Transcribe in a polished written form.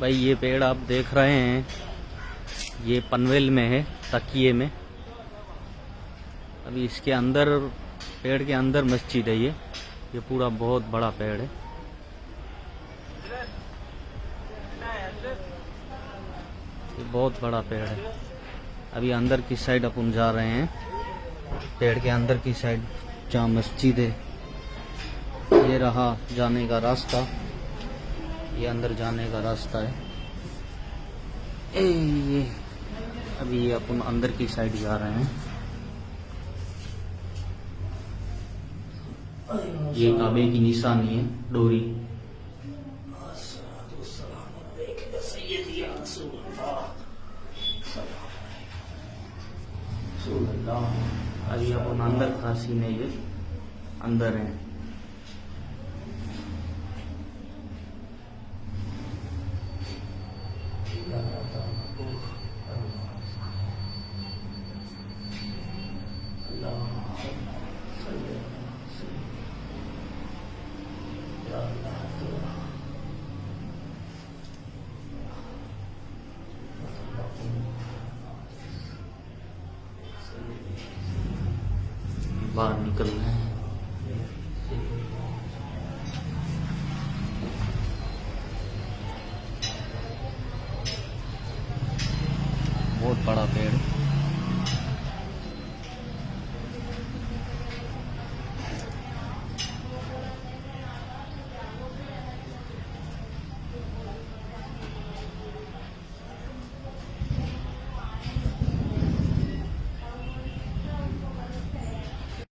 भाई ये पेड़ आप देख रहे हैं, ये पनवेल में है, तकिए में। अभी इसके अंदर, पेड़ के अंदर मस्जिद है। ये पूरा बहुत बड़ा पेड़ है। ये बहुत बड़ा पेड़ है। अभी अंदर की साइड अपन जा रहे हैं, पेड़ के अंदर की साइड जहाँ मस्जिद है। ये रहा जाने का रास्ता, ये अंदर जाने का रास्ता है। ये अभी ये अपन अंदर की साइड जा रहे हैं। ये काबे की निशानी है, डोरी। अभी अपन अंदर खासी में ये अंदर है। बाहर निकल रहे हैं।